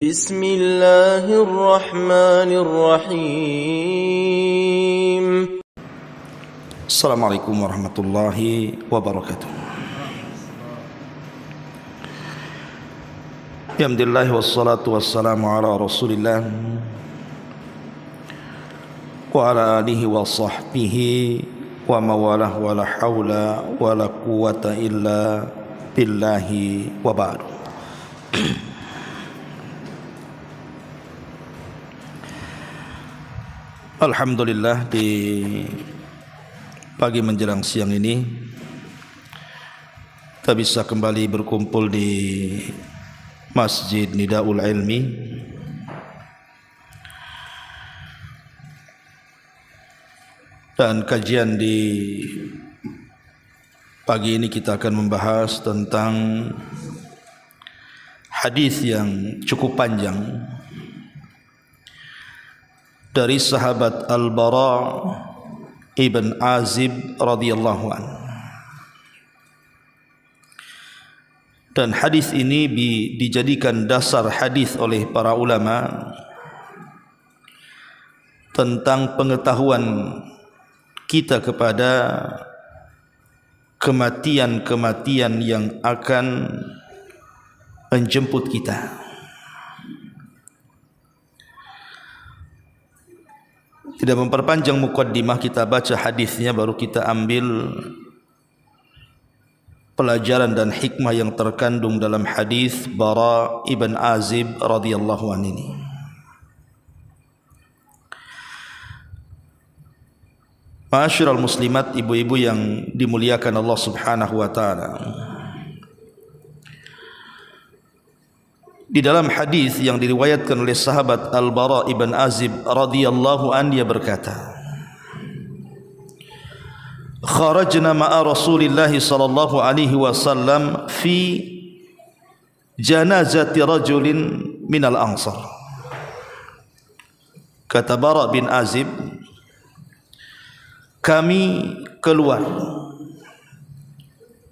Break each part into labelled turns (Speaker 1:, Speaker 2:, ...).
Speaker 1: بسم الله الرحمن الرحيم.
Speaker 2: السلام عليكم ورحمة الله وبركاته. الحمد لله والصلاة والسلام على رسول الله وعلى آله وصحبه ومواله ولا حول ولا قوة إلا بالله وبعد. Alhamdulillah, di pagi menjelang siang ini kita bisa kembali berkumpul di Masjid Nidaul Ilmi dan kajian di pagi ini kita akan membahas tentang hadis yang cukup panjang dari sahabat Al-Bara ibn Azib radhiyallahu anhu. Dan hadis ini dijadikan dasar hadis oleh para ulama tentang pengetahuan kita kepada kematian-kematian yang akan menjemput kita. Tidak memperpanjang mukaddimah, kita baca hadisnya baru kita ambil pelajaran dan hikmah yang terkandung dalam hadis Bara ibn Azib radhiyallahu anhu ini. Ma'asyiral muslimat, ibu-ibu yang dimuliakan Allah Subhanahu wa taala. Di dalam hadis yang diriwayatkan oleh sahabat Al-Bara ibn Azib radhiyallahu anhu, dia berkata, "Kharajna ma'a Rasulillah sallallahu alaihi wasallam fi janazati rajulin minal ansar." Kata Bara bin Azib, kami keluar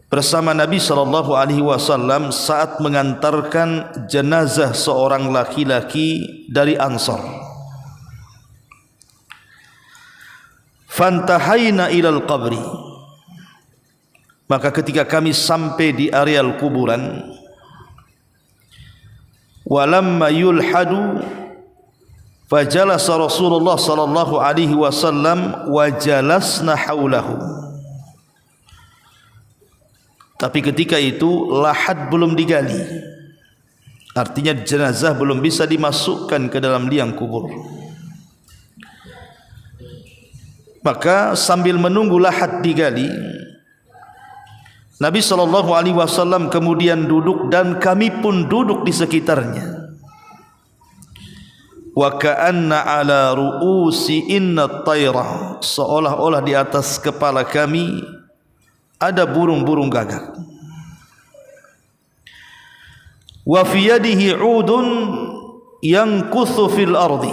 Speaker 2: bersama Nabi sallallahu alaihi wasallam saat mengantarkan jenazah seorang laki-laki dari Ansar. Fantahaina ilal qabri, maka ketika kami sampai di areal kuburan, walamma yulhadu fajalasa Rasulullah sallallahu alaihi wasallam wa jalasna haulahu. Tapi ketika itu lahat belum digali, artinya jenazah belum bisa dimasukkan ke dalam liang kubur. Maka sambil menunggu lahat digali, Nabi SAW kemudian duduk dan kami pun duduk di sekitarnya. Wa ka'anna ala ru'usi inna tayra, seolah-olah di atas kepala kami ada burung-burung gagak. Wa fi yadihi 'udun yanquthu fil ardi,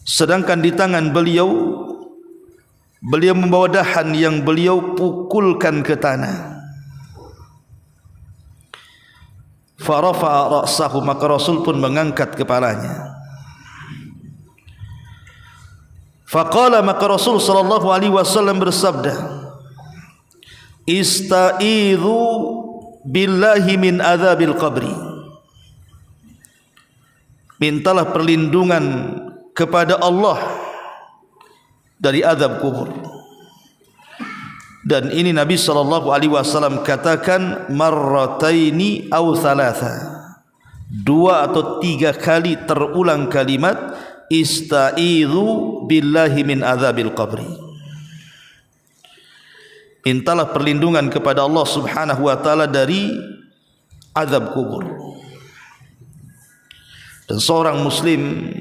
Speaker 2: sedangkan di tangan beliau membawa dahan yang beliau pukulkan ke tanah. Fa rafa'a ra'sahu, maka Rasul pun mengangkat kepalanya. Faqala, maka Rasul sallallahu alaihi wasallam bersabda, "Ista'idzu billahi min adzabil qabri." Mintalah perlindungan kepada Allah dari azab kubur. Dan ini Nabi sallallahu alaihi wasallam katakan marrataini aw thalatha, 2 atau 3 kali terulang kalimat ista'idzu billahi min adzabil qabri. Mintalah perlindungan kepada Allah Subhanahu wa taala dari azab kubur. Dan seorang muslim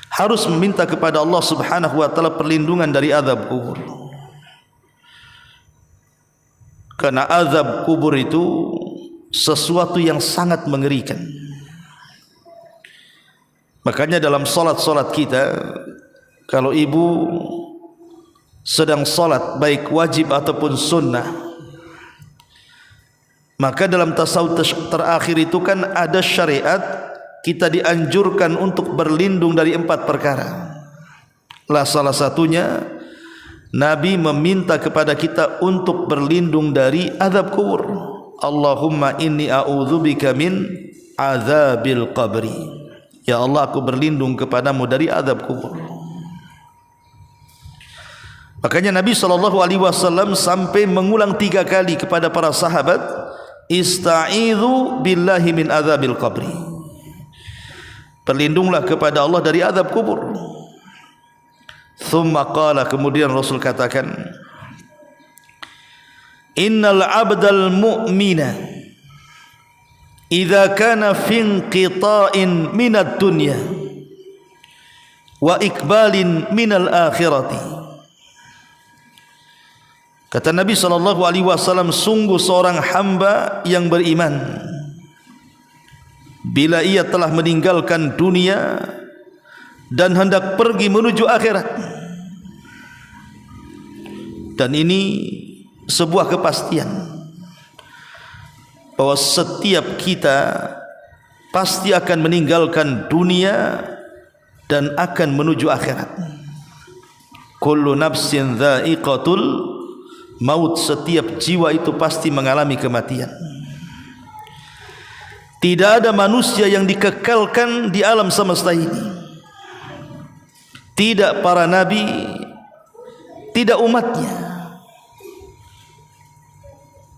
Speaker 2: harus meminta kepada Allah Subhanahu wa taala perlindungan dari azab kubur. Karena azab kubur itu sesuatu yang sangat mengerikan. Makanya dalam solat-solat kita, kalau ibu sedang solat baik wajib ataupun sunnah, Maka dalam tasawuf terakhir itu kan ada syariat kita dianjurkan untuk berlindung dari 4 perkara. Salah satunya Nabi meminta kepada kita untuk berlindung dari azab kubur. Allahumma inni a'udzubika min azabil qabri. Ya Allah, aku berlindung kepadamu dari azab kubur. Makanya Nabi SAW sampai mengulang 3 kali kepada para sahabat, ista'idhu billahi min azabil qabri. Berlindunglah kepada Allah dari azab kubur. Thumma qala, kemudian Rasul katakan, innal abdal mu'mina idza kana fi inqita'in minad dunya wa ikbalin minal akhirati. Kata Nabi SAW, sungguh seorang hamba yang beriman, bila ia telah meninggalkan dunia dan hendak pergi menuju akhirat. Dan ini sebuah kepastian bahwa setiap kita pasti akan meninggalkan dunia dan akan menuju akhirat. Kullu nafsin dha'iqatul maut, setiap jiwa itu pasti mengalami kematian. Tidak ada manusia yang dikekalkan di alam semesta ini. Tidak para nabi, tidak umatnya.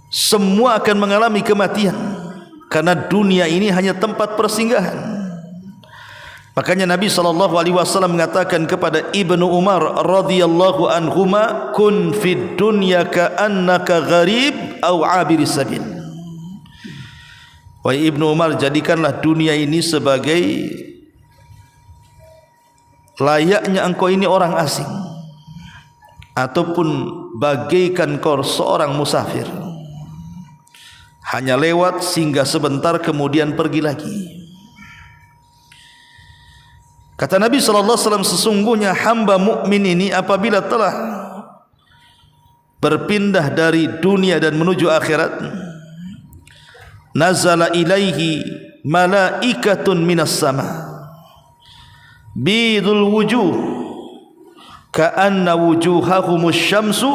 Speaker 2: Semua akan mengalami kematian, karena dunia ini hanya tempat persinggahan. Makanya Nabi SAW mengatakan kepada Ibnu Umar radhiyallahu anhuma, kun fid dunya ka'annaka gharib au abiris sabil. Wahai Ibnu Umar, jadikanlah dunia ini sebagai layaknya engkau ini orang asing, ataupun bagaikan kau seorang musafir, hanya lewat singgah sebentar kemudian pergi lagi. Kata Nabi SAW, sesungguhnya hamba mukmin ini apabila telah berpindah dari dunia dan menuju akhirat, nazala ilaihi malaikatun minas sama bidul wujuh ka'anna wujuhahumus syamsu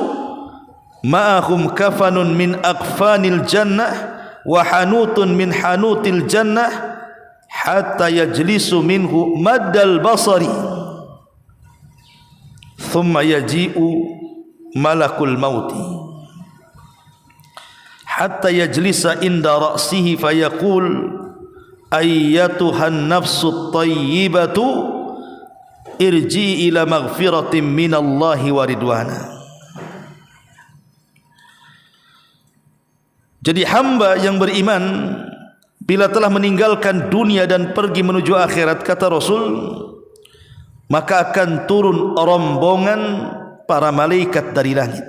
Speaker 2: ma'ahum kafanun min aqfanil jannah wa hanutun min hanutil jannah hatta yajlisu minhu maddal basari thumma yaji'u malakul mauti hatta yajlisa inda ra'sihi fayaqul ayyatuhan nafsut tayyibatu irji ila maghfiratin minallahi wa ridwana. Jadi hamba yang beriman bila telah meninggalkan dunia dan pergi menuju akhirat, kata Rasul, maka akan turun rombongan para malaikat dari langit,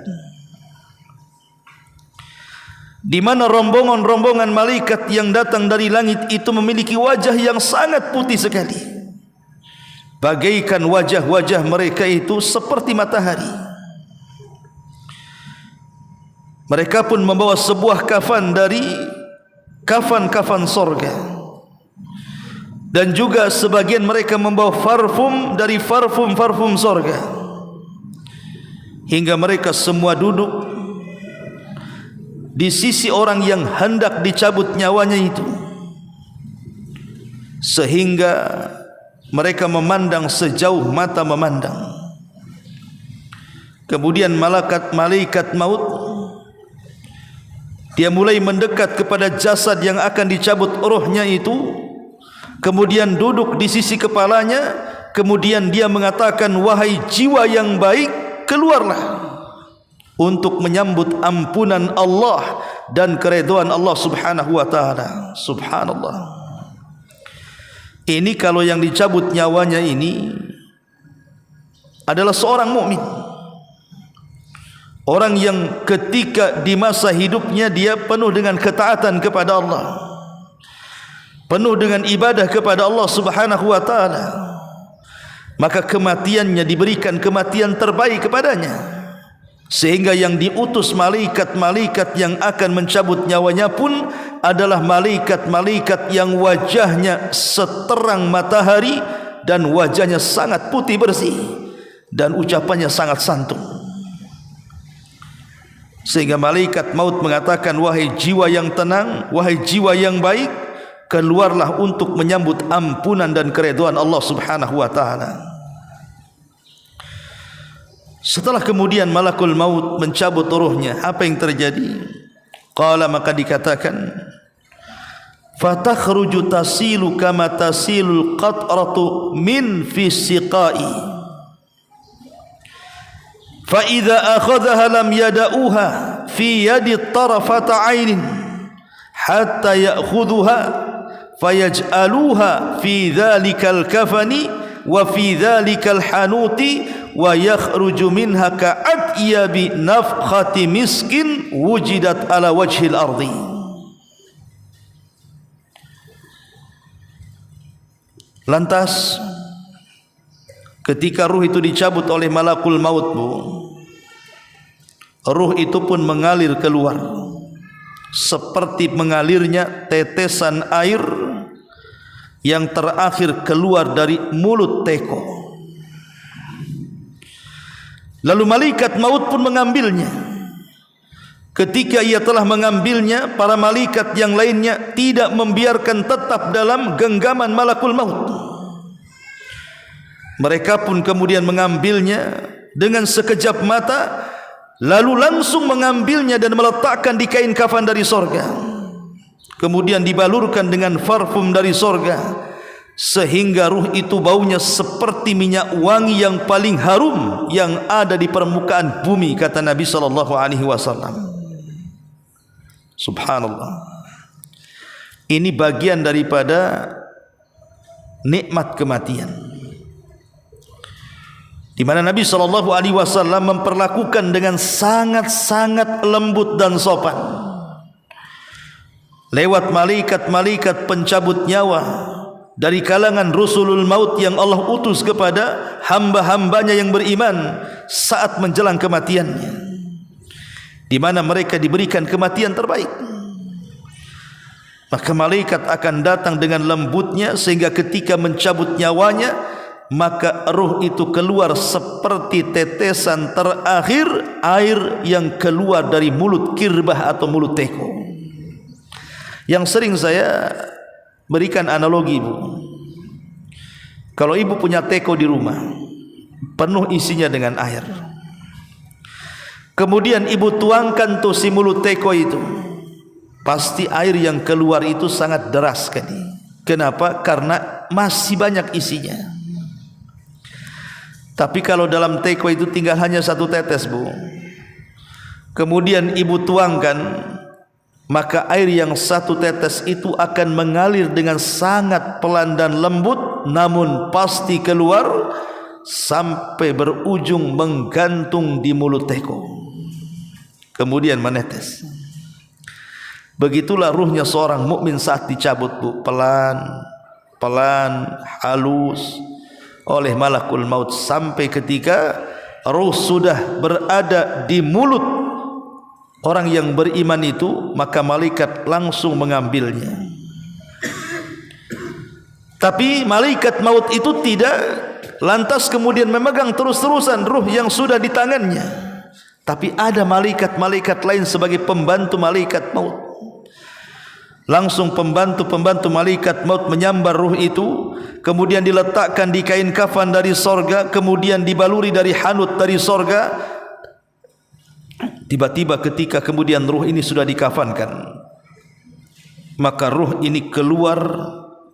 Speaker 2: di mana rombongan malaikat yang datang dari langit itu memiliki wajah yang sangat putih sekali, bagaikan wajah-wajah mereka itu seperti matahari. Mereka pun membawa sebuah kafan dari kafan-kafan sorga, dan juga sebagian mereka membawa parfum dari parfum sorga, hingga mereka semua duduk di sisi orang yang hendak dicabut nyawanya itu, sehingga mereka memandang sejauh mata memandang. Kemudian malaikat maut, dia mulai mendekat kepada jasad yang akan dicabut rohnya itu, kemudian duduk di sisi kepalanya, kemudian dia mengatakan, wahai jiwa yang baik, keluarlah untuk menyambut ampunan Allah dan keridhaan Allah Subhanahu wa taala. Subhanallah. Ini kalau yang dicabut nyawanya ini adalah seorang mukmin, orang yang ketika di masa hidupnya dia penuh dengan ketaatan kepada Allah, penuh dengan ibadah kepada Allah Subhanahu wa taala, maka kematiannya diberikan kematian terbaik kepadanya. sehingga yang diutus malaikat-malaikat yang akan mencabut nyawanya pun adalah malaikat-malaikat yang wajahnya seterang matahari dan wajahnya sangat putih bersih dan ucapannya sangat santun. Sehingga malaikat maut mengatakan, wahai jiwa yang tenang, wahai jiwa yang baik, keluarlah untuk menyambut ampunan dan keridhaan Allah Subhanahu wa taala. Setelah kemudian malakul maut mencabut ruhnya, apa yang terjadi? Qala, maka dikatakan, fatakhruju tasilu kama tasilul qatratu min fi siqai. Fa idza akhadhaha lam yada'uha fi yadi tarafata 'ainin hatta ya'khudhuha fayaj'aluha fi dhalikal kafani wa fi dhalikal hanuti wa yakhruju minha ka'atyabi nafkhati miskin wujidat ala wajhil ardi. Lantas ketika ruh itu dicabut oleh malakul maut, Bu, ruh itu pun mengalir keluar seperti mengalirnya tetesan air yang terakhir keluar dari mulut teko. Lalu malaikat maut pun mengambilnya. Ketika ia telah mengambilnya, para malaikat yang lainnya tidak membiarkan tetap dalam genggaman malakul maut. Mereka pun kemudian mengambilnya dengan sekejap mata, lalu langsung mengambilnya dan meletakkan di kain kafan dari sorga, kemudian dibalurkan dengan parfum dari sorga, sehingga ruh itu baunya seperti minyak wangi yang paling harum yang ada di permukaan bumi, kata Nabi SAW. Subhanallah. Ini bagian daripada nikmat kematian, di mana Nabi SAW memperlakukan dengan sangat-sangat lembut dan sopan lewat malaikat-malaikat pencabut nyawa dari kalangan Rasulul Maut yang Allah utus kepada hamba-hambanya yang beriman saat menjelang kematiannya, di mana mereka diberikan kematian terbaik. Maka malaikat akan datang dengan lembutnya sehingga ketika mencabut nyawanya, maka ruh itu keluar seperti tetesan terakhir air yang keluar dari mulut kirbah atau mulut teko. Yang sering saya berikan analogi, Bu, kalau ibu punya teko di rumah penuh isinya dengan air, kemudian ibu tuangkan tuh si mulut teko itu, pasti air yang keluar itu sangat deras sekali. Kenapa? Karena masih banyak isinya. Tapi kalau dalam teko itu tinggal hanya satu tetes, Bu, kemudian ibu tuangkan, maka air yang satu tetes itu akan mengalir dengan sangat pelan dan lembut, namun pasti keluar sampai berujung menggantung di mulut teko, kemudian menetes. Begitulah ruhnya seorang mukmin saat dicabut, Bu, pelan, pelan, halus oleh malakul maut, sampai ketika ruh sudah berada di mulut orang yang beriman itu, maka malaikat langsung mengambilnya. Tapi malaikat maut itu tidak lantas kemudian memegang terus-terusan ruh yang sudah di tangannya, tapi ada malaikat-malaikat lain sebagai pembantu malaikat maut. Langsung pembantu-pembantu malaikat maut menyambar ruh itu, kemudian diletakkan di kain kafan dari sorga, kemudian dibaluri dari hanut dari sorga. Tiba-tiba ketika kemudian ruh ini sudah dikafankan, maka ruh ini keluar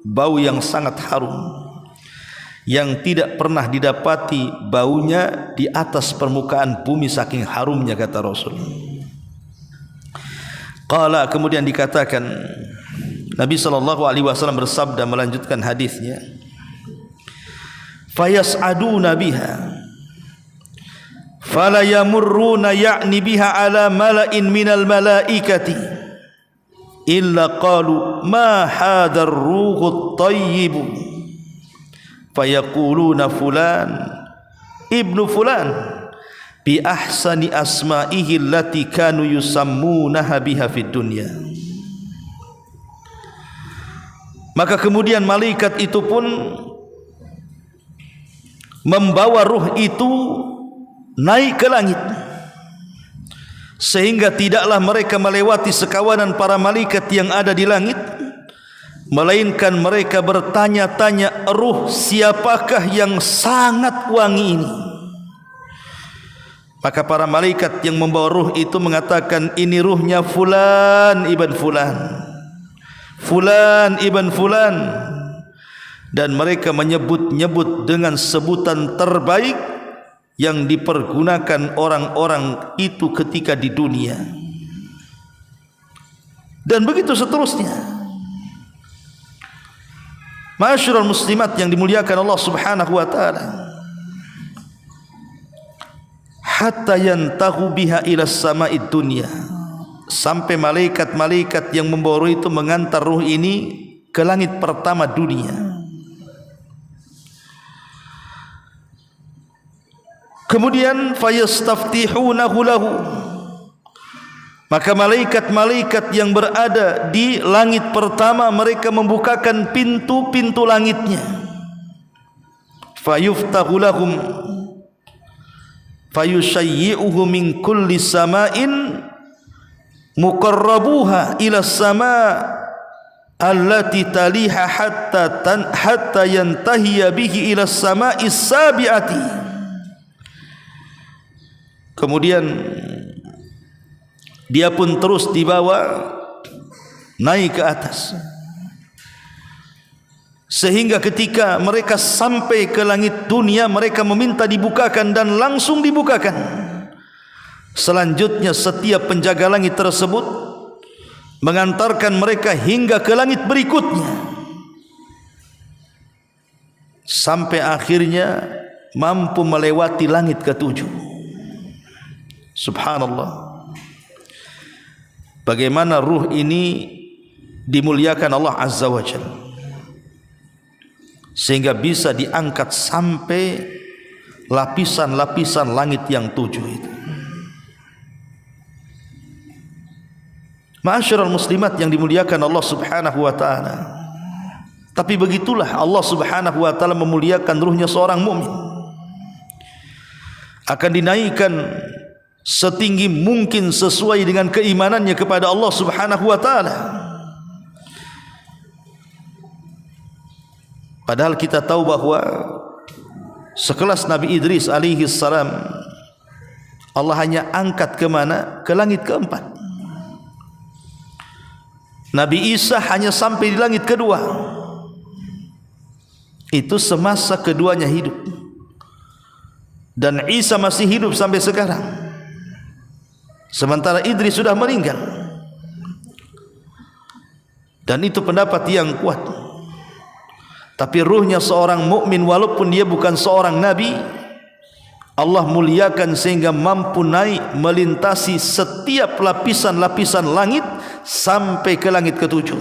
Speaker 2: bau yang sangat harum, yang tidak pernah didapati baunya di atas permukaan bumi, saking harumnya, kata Rasul. Qala, kemudian dikatakan, Nabi SAW bersabda melanjutkan hadisnya, fayas'aduna biha fala yamurruna ya'ni biha ala mala'in minal malaikati illa qalu ma hadar ruhut tayyibu fayaquluna fulan ibnu fulan bi ahsani asma'ihi allati kanu yusammunaha biha fid dunya. Maka kemudian malaikat itu pun membawa ruh itu naik ke langit, sehingga tidaklah mereka melewati sekawanan para malaikat yang ada di langit, melainkan mereka bertanya-tanya, ruh siapakah yang sangat wangi ini? Maka para malaikat yang membawa ruh itu mengatakan, ini ruhnya fulan ibn fulan, fulan ibn fulan. Dan mereka menyebut-nyebut dengan sebutan terbaik yang dipergunakan orang-orang itu ketika di dunia. Dan begitu seterusnya. Ma'asyiral muslimat yang dimuliakan Allah Subhanahu wa taala. Hatta yantahu biha ila sama'id dunya. Sampai malaikat-malaikat yang membawa ruh itu mengantar ruh ini ke langit pertama dunia. Kemudian fayastaftihunahu lahu. Maka malaikat-malaikat yang berada di langit pertama mereka membukakan pintu-pintu langitnya. Fayuftahu lahum fayushayyi'uhu min kulli sama'in muqarrabuha ila sama' allati taliha hatta yantahiya bihi ila sama'is sabi'ati. Kemudian dia pun terus dibawa naik ke atas, sehingga ketika mereka sampai ke langit dunia mereka meminta dibukakan dan langsung dibukakan. Selanjutnya setiap penjaga langit tersebut mengantarkan mereka hingga ke langit berikutnya, sampai akhirnya mampu melewati langit ketujuh. Subhanallah. Bagaimana ruh ini dimuliakan Allah Azza wa Jalla, sehingga bisa diangkat sampai lapisan-lapisan langit yang tujuh itu. Ma'asyiral muslimat yang dimuliakan Allah Subhanahu wa taala. Tapi begitulah Allah Subhanahu wa taala memuliakan ruhnya seorang mukmin. Akan dinaikkan setinggi mungkin sesuai dengan keimanannya kepada Allah Subhanahu wa taala. Padahal kita tahu bahwa sekelas Nabi Idris alaihi salam Allah hanya angkat ke mana? Ke langit keempat. Nabi Isa hanya sampai di langit kedua. Itu semasa keduanya hidup. Dan Isa masih hidup sampai sekarang. Sementara Idris sudah meninggal. Dan itu pendapat yang kuat. Tapi ruhnya seorang mukmin walaupun dia bukan seorang nabi, Allah muliakan sehingga mampu naik melintasi setiap lapisan-lapisan langit sampai ke langit ketujuh.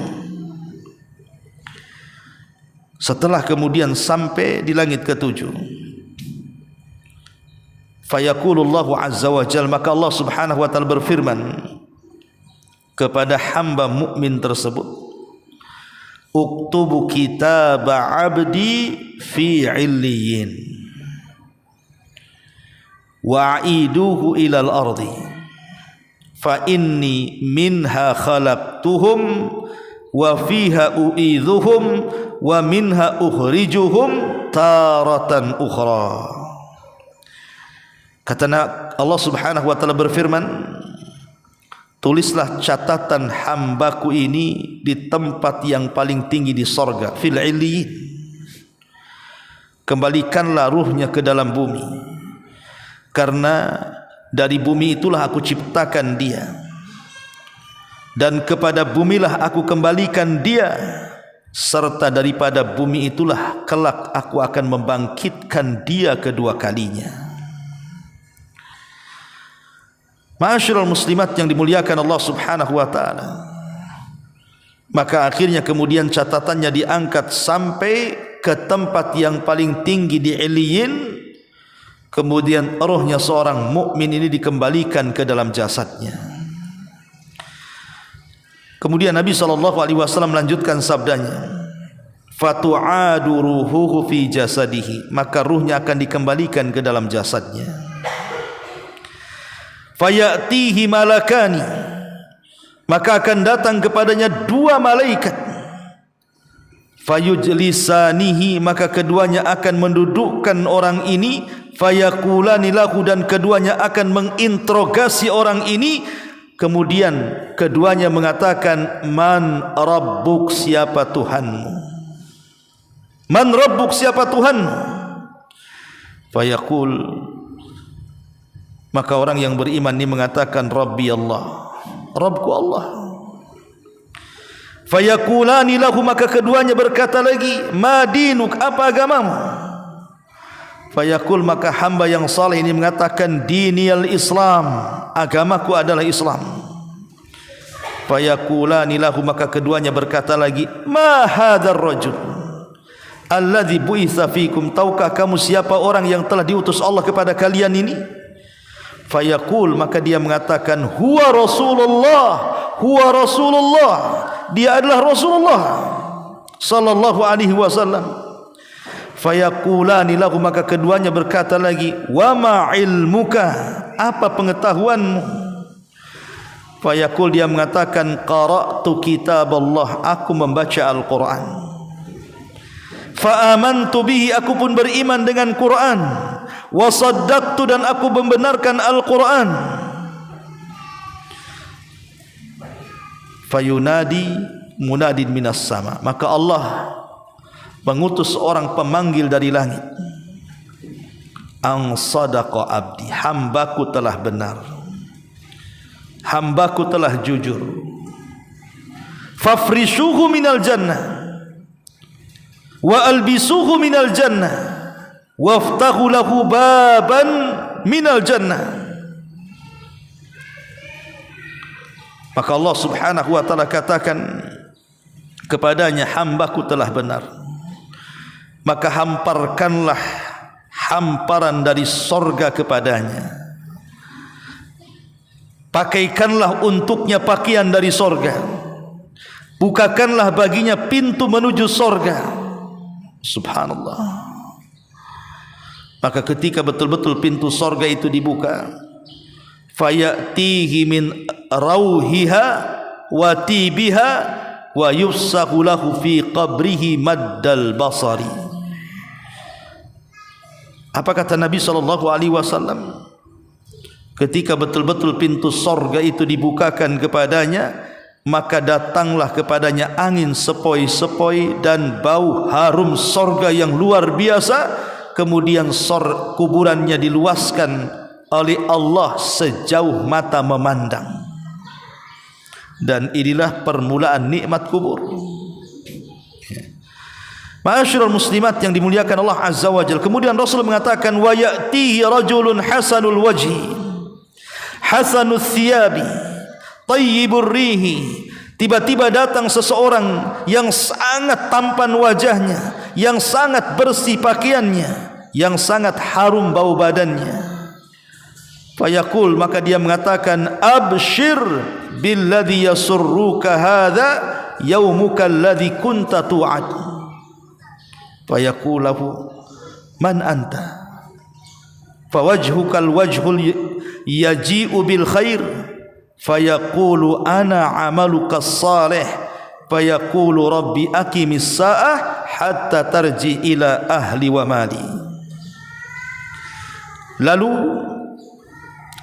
Speaker 2: Setelah kemudian sampai di langit ketujuh, fayaqulullahu azza wa jalla, maka Allah Subhanahu wa taala berfirman kepada hamba mukmin tersebut, uktubu kitaba abdi fi illiyin wa'iduhu ilal ardi fa inni minha khalaqtuhum wa fiha u'idhuhum wa minha ukhrijuhum taratan ukhra. Kata Allah Subhanahu wa taala berfirman, tulislah catatan hambaku ini di tempat yang paling tinggi di sorga, fil illiyin. Kembalikanlah ruhnya ke dalam bumi, karena dari bumi itulah aku ciptakan dia, dan kepada bumilah aku kembalikan dia, serta daripada bumi itulah kelak aku akan membangkitkan dia kedua kalinya. Ma'asyiral muslimat yang dimuliakan Allah Subhanahu wa taala. Maka akhirnya kemudian catatannya diangkat sampai ke tempat yang paling tinggi di Iliyin, kemudian rohnya seorang mukmin ini dikembalikan ke dalam jasadnya. Kemudian Nabi SAW melanjutkan sabdanya, fatu'adu ruhuhu fi jasadihi, maka ruhnya akan dikembalikan ke dalam jasadnya. Fayatihi malakani, maka akan datang kepadanya dua malaikat. Fayujlisanihi, maka keduanya akan mendudukkan orang ini. Fayaqulani lahu, dan keduanya akan menginterogasi orang ini. Kemudian keduanya mengatakan, man rabbuk, siapa Tuhanmu? Man rabbuk, siapa Tuhanmu? Fayaqul, maka orang yang beriman ini mengatakan, Rabbi Allah, Rabbku Allah. Fayaqulani lahu, maka keduanya berkata lagi, ma dinuk, apa agamamu? Fayaqul, maka hamba yang saleh ini mengatakan, diniyal Islam, agamaku adalah Islam. Fayaqulani lahu, maka keduanya berkata lagi, ma hadzal rajul alladzi bu'itsa fikum, tahukah kamu siapa orang yang telah diutus Allah kepada kalian ini? Fayaqul, maka dia mengatakan, huwa Rasulullah, huwa Rasulullah, dia adalah Rasulullah sallallahu alaihi wasallam. Fayaqulani lahu, maka keduanya berkata lagi, wa ma ilmuka, apa pengetahuanmu? Fayaqul, dia mengatakan, qara'tu kitab Allah, aku membaca Al-Quran. Fa amantu bihi, aku pun beriman dengan Quran. Wa saddaqtu, dan aku membenarkan Al-Quran. Fayunadi munadin minas sama, maka Allah mengutus orang pemanggil dari langit, ang sadaqa abdi, hambaku telah benar, hambaku telah jujur. Fafrishuhu minal jannah wa albisuhu minal jannah waftahu lahu baban minal jannah. Maka Allah subhanahu wa ta'ala katakan kepadanya, hambaku telah benar, maka hamparkanlah hamparan dari sorga kepadanya, pakaikanlah untuknya pakaian dari sorga, bukakanlah baginya pintu menuju sorga. Subhanallah. Maka ketika betul-betul pintu sorga itu dibuka, fayatihi min rauhiha wa tibiha wa yufsahu lahu fi qabrihi maddal basari. Apa kata Nabi SAW? Ketika betul-betul pintu sorga itu dibukakan kepadanya, maka datanglah kepadanya angin sepoi-sepoi dan bau harum sorga yang luar biasa. Kemudian kuburannya diluaskan oleh Allah sejauh mata memandang. Dan inilah permulaan nikmat kubur. Ma'asyiral muslimat yang dimuliakan Allah Azza wa Jalla. Kemudian Rasul mengatakan, wa ya'tihi rajulun hasanul wajhi, hasanul thiyabi, tayyibur rihi. Tiba-tiba datang seseorang yang sangat tampan wajahnya, yang sangat bersih pakaiannya, yang sangat harum bau badannya. Fayaqul, maka dia mengatakan, abshir billadhi yasurruka hadha yaumuka alladhi kunta tu'ad. Fayaqul lahu, man anta? Fawajhuka alwajhul yaji'u bil khair. Fayaqulu ana amaluka salih. Fayaqulu rabbi aqimis sa'ah hatta tarji ila ahli wa mali. Lalu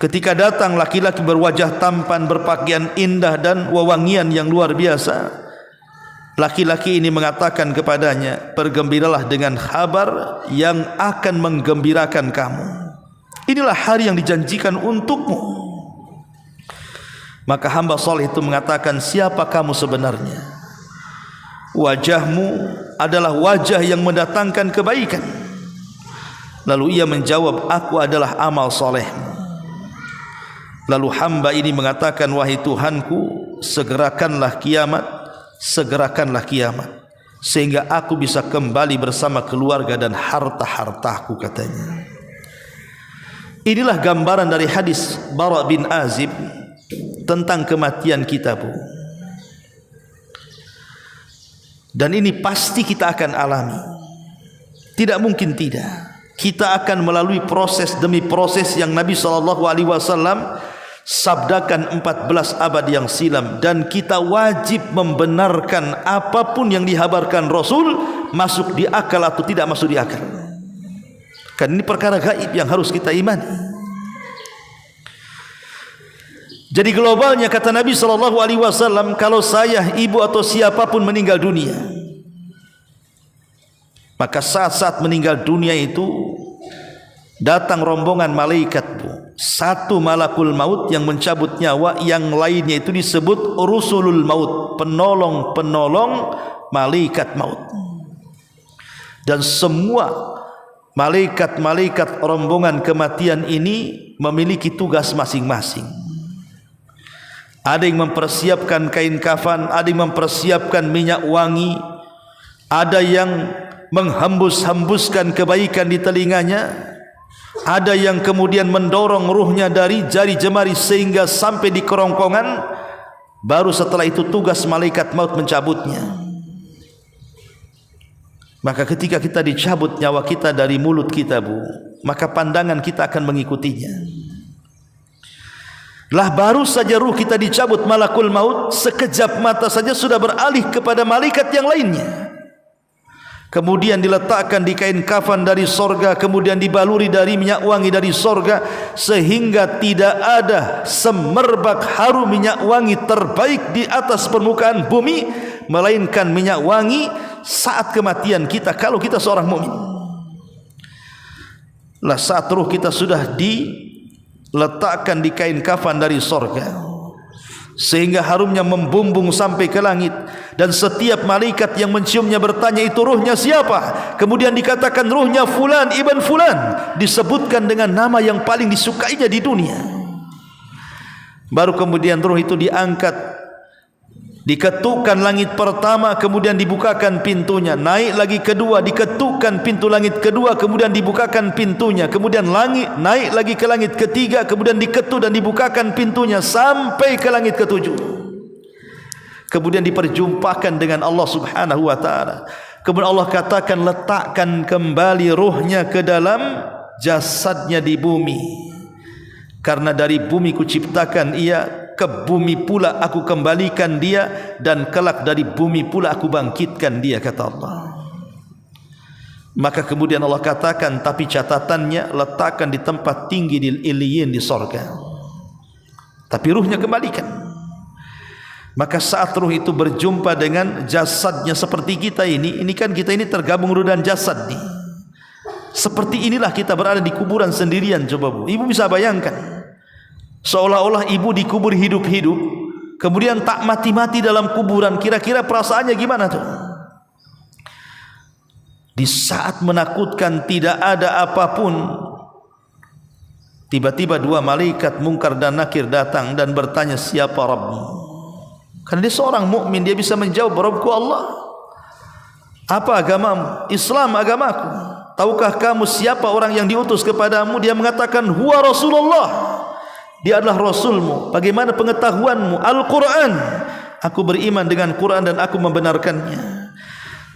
Speaker 2: ketika datang laki-laki berwajah tampan, berpakaian indah dan wewangian yang luar biasa, laki-laki ini mengatakan kepadanya, bergembiralah dengan kabar yang akan menggembirakan kamu. Inilah hari yang dijanjikan untukmu. Maka hamba soleh itu mengatakan, siapa kamu sebenarnya? Wajahmu adalah wajah yang mendatangkan kebaikan. Lalu ia menjawab, aku adalah amal solehmu. Lalu hamba ini mengatakan, wahai Tuhanku, segerakanlah kiamat, segerakanlah kiamat, sehingga aku bisa kembali bersama keluarga dan harta-hartaku, katanya. Inilah gambaran dari hadis Bara bin Azib tentang kematian kita, Bu. Dan ini pasti kita akan alami. Tidak mungkin tidak. Kita akan melalui proses demi proses yang Nabi SAW sabdakan 14 abad yang silam, dan kita wajib membenarkan apapun yang dihabarkan Rasul, masuk di akal atau tidak masuk di akal. Kan ini perkara gaib yang harus kita imani. Jadi globalnya kata Nabi SAW, kalau saya, ibu atau siapapun meninggal dunia, maka saat-saat meninggal dunia itu datang rombongan malaikat, Bu. Satu malakul maut yang mencabut nyawa, yang lainnya itu disebut rusulul maut, penolong-penolong malaikat maut. Dan semua malaikat-malaikat rombongan kematian ini memiliki tugas masing-masing. Ada yang mempersiapkan kain kafan, ada yang mempersiapkan minyak wangi, ada yang menghembus-hembuskan kebaikan di telinganya, ada yang kemudian mendorong ruhnya dari jari jemari sehingga sampai di kerongkongan. Baru setelah itu tugas malaikat maut mencabutnya. Maka ketika kita dicabut nyawa kita dari mulut kita, Bu, maka pandangan kita akan mengikutinya. Lah baru saja ruh kita dicabut malakul maut, sekejap mata saja sudah beralih kepada malaikat yang lainnya. Kemudian diletakkan di kain kafan dari sorga, kemudian dibaluri dari minyak wangi dari sorga, sehingga tidak ada semerbak harum minyak wangi terbaik di atas permukaan bumi melainkan minyak wangi saat kematian kita, kalau kita seorang mukmin. Lah saat ruh kita sudah diletakkan di kain kafan dari sorga, sehingga harumnya membumbung sampai ke langit, dan setiap malaikat yang menciumnya bertanya, itu ruhnya siapa? Kemudian dikatakan ruhnya fulan ibn fulan, disebutkan dengan nama yang paling disukainya di dunia. Baru kemudian ruh itu diangkat, diketukkan langit pertama, kemudian dibukakan pintunya, naik lagi kedua, diketukkan pintu langit kedua, kemudian dibukakan pintunya, kemudian naik lagi ke langit ketiga, kemudian diketuk dan dibukakan pintunya sampai ke langit ketujuh. Kemudian diperjumpakan dengan Allah Subhanahu wa taala. Kemudian Allah katakan, letakkan kembali ruhnya ke dalam jasadnya di bumi, karena dari bumi kuciptakan ia, ke bumi pula aku kembalikan dia, dan kelak dari bumi pula aku bangkitkan dia, kata Allah. Maka kemudian Allah katakan, tapi catatannya letakkan di tempat tinggi di Iliyin di sorga, tapi ruhnya kembalikan. Maka saat ruh itu berjumpa dengan jasadnya seperti kita ini kan kita ini tergabung ruh dan jasad nih. Seperti inilah kita berada di kuburan sendirian. Coba, Bu, ibu bisa bayangkan, seolah-olah ibu dikubur hidup-hidup, kemudian tak mati-mati dalam kuburan. Kira-kira perasaannya gimana tuh? Di saat menakutkan, tidak ada apapun, tiba-tiba dua malaikat Munkar dan Nakir datang dan bertanya, siapa Rabbmu? Karena dia seorang mukmin, dia bisa menjawab, Rabbku Allah. Apa agamamu? Islam agamaku. Tahukah kamu siapa orang yang diutus kepadamu? Dia mengatakan, huwa Rasulullah. Dia adalah Rasulmu. Bagaimana pengetahuanmu? Al-Quran. Aku beriman dengan Quran dan aku membenarkannya.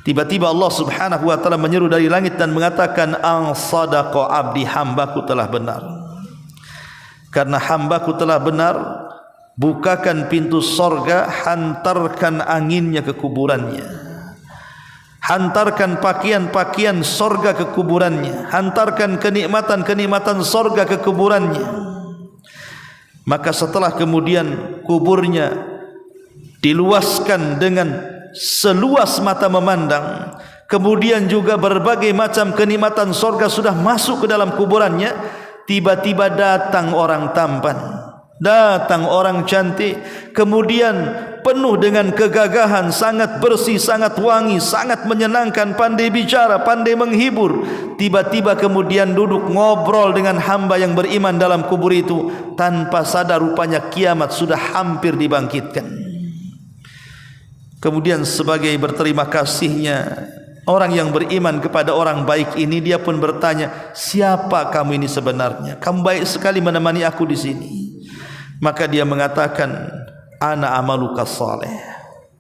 Speaker 2: Tiba-tiba Allah Subhanahu wa ta'ala menyeru dari langit dan mengatakan, an sadaqa abdi, hambaku telah benar. Karena hambaku telah benar, bukakan pintu sorga, hantarkan anginnya ke kuburannya, hantarkan pakaian-pakaian sorga ke kuburannya, hantarkan kenikmatan-kenikmatan sorga ke kuburannya. Maka setelah kemudian kuburnya diluaskan dengan seluas mata memandang, kemudian juga berbagai macam kenikmatan sorga sudah masuk ke dalam kuburannya, tiba-tiba datang orang tampan, datang orang cantik, kemudian penuh dengan kegagahan, sangat bersih, sangat wangi, sangat menyenangkan, pandai bicara, pandai menghibur. Tiba-tiba kemudian duduk ngobrol dengan hamba yang beriman dalam kubur itu, tanpa sadar rupanya kiamat sudah hampir dibangkitkan. Kemudian sebagai berterima kasihnya, Orang yang beriman kepada orang baik ini, dia pun bertanya, siapa kamu ini sebenarnya? Kamu baik sekali menemani aku di sini. Maka dia mengatakan, ana amaluka saleh,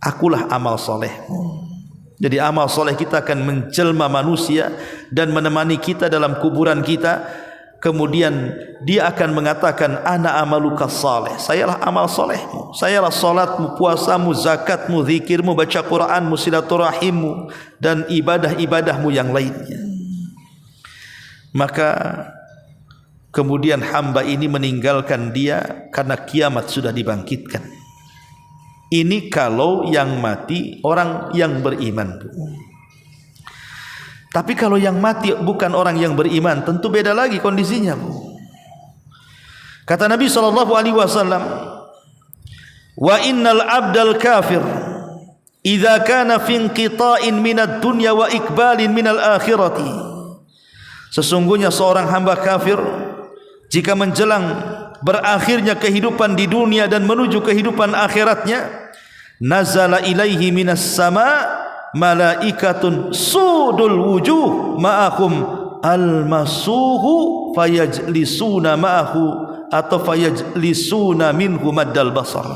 Speaker 2: akulah amal solehmu. Jadi amal soleh kita akan menjelma manusia dan menemani kita dalam kuburan kita. Kemudian dia akan mengatakan, ana amaluka saleh, sayalah amal solehmu, sayalah salatmu, puasamu, zakatmu, zikirmu, baca Quranmu, silaturahimmu, dan ibadah-ibadahmu yang lainnya. Maka kemudian hamba ini meninggalkan dia karena kiamat sudah dibangkitkan. Ini kalau yang mati orang yang beriman. Tapi kalau yang mati bukan orang yang beriman, tentu beda lagi kondisinya, Bu. Kata Nabi SAW, wa innal abdal kafir idza kana fi inqita'in minad dunya wa ikbalin minal akhirati. Sesungguhnya seorang hamba kafir jika menjelang berakhirnya kehidupan di dunia dan menuju kehidupan akhiratnya, nazala ilaihi minas sama' malaikatun sudul wujuh ma'ahum almasuhu fayajlisuna ma'ahu atau fayajlisuna minhu maddal basar.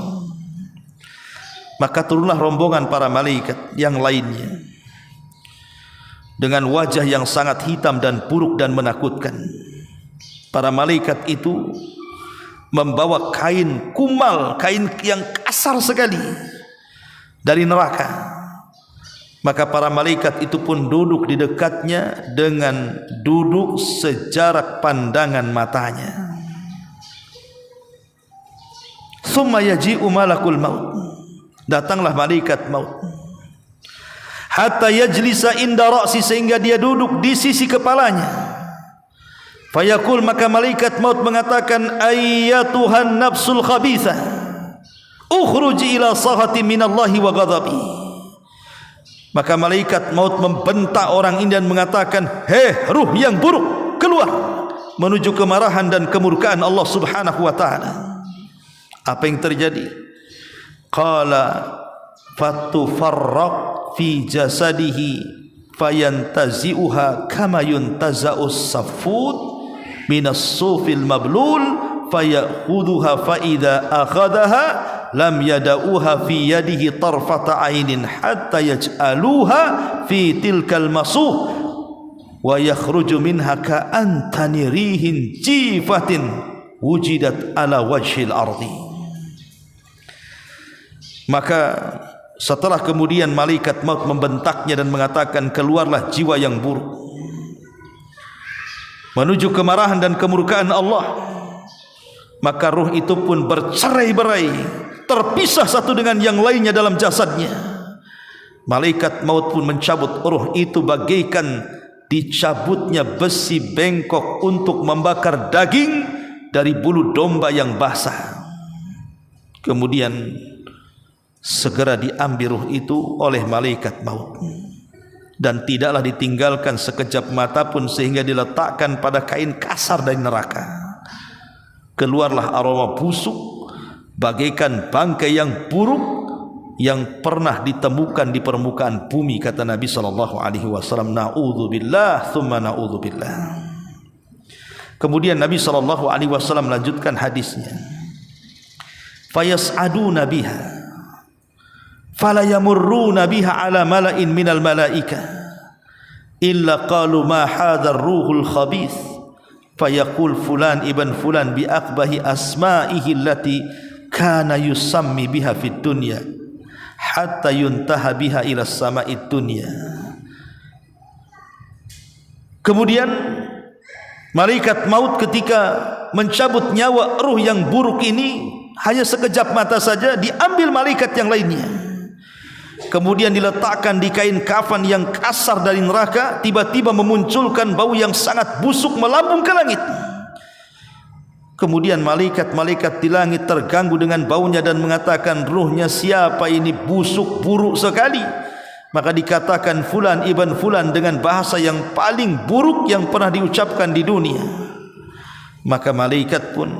Speaker 2: Maka turunlah rombongan para malaikat yang lainnya dengan wajah yang sangat hitam dan buruk dan menakutkan. Para malaikat itu membawa kain kumal, kain yang kasar sekali dari neraka. Maka para malaikat itu pun duduk di dekatnya dengan duduk sejarak pandangan matanya. Tsumma yaji'u malakul maut, datanglah malaikat maut, hatta yajlisa inda ra'si, sehingga dia duduk di sisi kepalanya. Fayaqul, maka malaikat maut mengatakan, ayyatuhan nafsul khabithah ukhruji ila sahati minallahi wa ghadabi. Maka malaikat maut membentak orang ini dan mengatakan, hei ruh yang buruk, keluar menuju kemarahan dan kemurkaan Allah Subhanahu wa taala. Apa yang terjadi? Qala fatufarraq fi jasadihi fayantazi'uha kama yuntaza'us safud minas sufil mablul fayakhudhuha fa idza akhadhaha lam yada'uha fi yadihi tarfata ainin hatta yaj'aluha fi tilkal masuh wa yakhruju minha ka'antani rihin jifatin wujidat ala wajhil ardi. Maka setelah kemudian malaikat maut membentaknya dan mengatakan, keluarlah jiwa yang buruk menuju kemarahan dan kemurkaan Allah, maka ruh itu pun bercerai-berai, terpisah satu dengan yang lainnya dalam jasadnya. Malaikat maut pun mencabut ruh itu bagaikan dicabutnya besi bengkok untuk membakar daging dari bulu domba yang basah. Kemudian segera diambil ruh itu oleh malaikat maut dan tidaklah ditinggalkan sekejap mata pun, sehingga diletakkan pada kain kasar dari neraka. Keluarlah aroma busuk bagaikan bangkai yang buruk yang pernah ditemukan di permukaan bumi, kata Nabi SAW. Na'udzubillah thumma na'udzubillah. Kemudian Nabi SAW melanjutkan hadisnya, fayas'aduna biha fala yamurruna biha ala mala'in minal malaika illa qalu ma hadzal ruhul khabith fayaqul fulan ibn fulan bi aqbahi asma'ihi allati kana yusammi biha fid dunya hatta yuntaha biha ila sama'id dunya. Kemudian malaikat maut ketika mencabut nyawa ruh yang buruk ini, hanya sekejap mata saja diambil malaikat yang lainnya, kemudian diletakkan di kain kafan yang kasar dari neraka. Tiba-tiba memunculkan bau yang sangat busuk melambung ke langit. Kemudian malaikat-malaikat di langit terganggu dengan baunya dan mengatakan, ruhnya siapa ini, busuk buruk sekali. Maka dikatakan fulan ibn fulan dengan bahasa yang paling buruk yang pernah diucapkan di dunia. Maka malaikat pun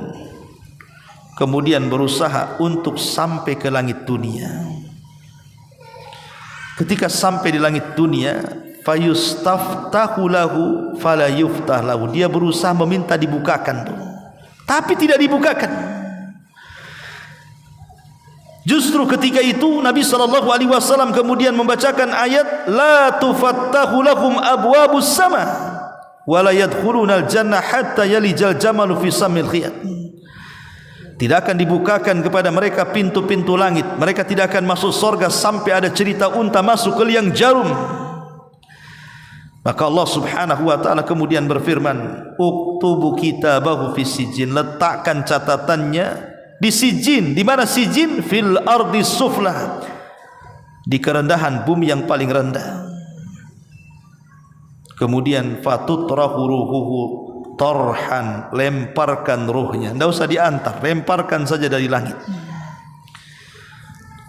Speaker 2: kemudian berusaha untuk sampai ke langit dunia. Ketika sampai di langit dunia, fayustaftahu lahu fala yuftah lahu. Dia berusaha meminta dibukakan tuh, tapi tidak dibukakan. Justru ketika itu Nabi SAW kemudian membacakan ayat la tufattahu lahum abwabus sama wa la yadkhulunal jannah hatta yalijal jamalu fi samil khiyat. Tidak akan dibukakan kepada mereka pintu-pintu langit. Mereka tidak akan masuk surga sampai ada cerita unta masuk ke liang jarum. Maka Allah Subhanahu wa taala kemudian berfirman, "Uktubu kitabahu fi sijin." Letakkan catatannya di sijin. Di mana sijin? Fil ardi sufla. Di kerendahan bumi yang paling rendah. Kemudian fatutrahu ruhuhu torhan, lemparkan ruhnya, tidak usah diantar, lemparkan saja dari langit.